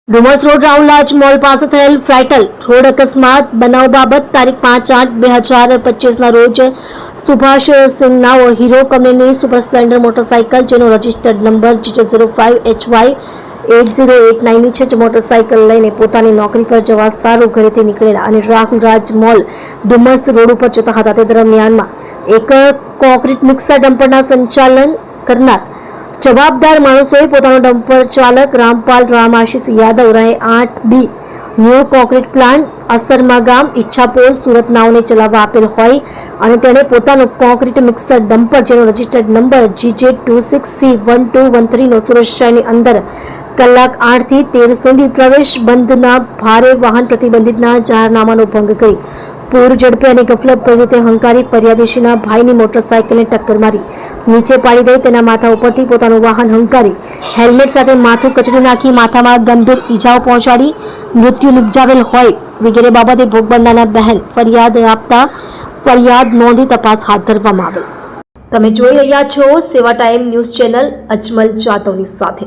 Dumas road રાઉલાજ mall પાસે થયેલ fatal road અકસ્માત બનાવ બાબત તારીખ 5/8/2025 રોજ સુભાષ સિન્હાઓ હીરો કંપનીની સુપર સ્પ્લેન્ડર મોટરસાઇકલ જેનો રજિસ્ટર્ડ નંબર GJ05HY8089 છે, જે મોટરસાઇકલ લઈને પોતાની નોકરી પર જવા સારું ઘરેથી નીકળેલા અને રાહુલ રાજ મોલ ડુમસ રોડ ઉપર જતા હતા. તે દરમિયાનમાં એક કોન્ક્રીટ મિક્સર ડમ્પરના સંચાલન કરનાર જવાબદાર માણસોએ પોતાનો ડમ્પર ચાલક રામપાલ રામાશીષ યાદવ રહે 8B ન્યૂ કોન્ક્રીટ પ્લાન્ટ અસરમા ગામ ઈચ્છાપોર સુરત નાઓને ચલાવવા આપેલ હોય અને તેણે પોતાનો કોન્ક્રીટ મિક્સર ડમ્પર જેનો રજિસ્ટર્ડ નંબર GJ26C1213 નો સુરત શહેરની અંદર કલાક 8 થી 13 સુધી પ્રવેશ બંધના ભારે વાહન પ્રતિબંધિતના જાહેરનામાનો ભંગ કરી પૂર ઝડપે અને ગફલત ભરી રીતે હંકારી ફરિયાદીશીના ભાઈની મોટરસાઇકલને ટક્કર મારી નીચે પાડી દઈ તેના માથા ઉપરથી પોતાનું વાહન હંકારી હેલ્મેટ સાથે માથું કચડી નાખી માથામાં ગંભીર ઈજાઓ પહોંચાડી મૃત્યુ નિપજાવેલ હોય વગેરે બાબતે ભોગ બનનારના બહેન ફરિયાદ આપતા ફરિયાદ નોંધી તપાસ હાથ ધરવામાં આવેલ. તમે જોઈ રહ્યા છો સેવા ટાઈમ ન્યૂઝ ચેનલ અજમલ જાતવની સાથે.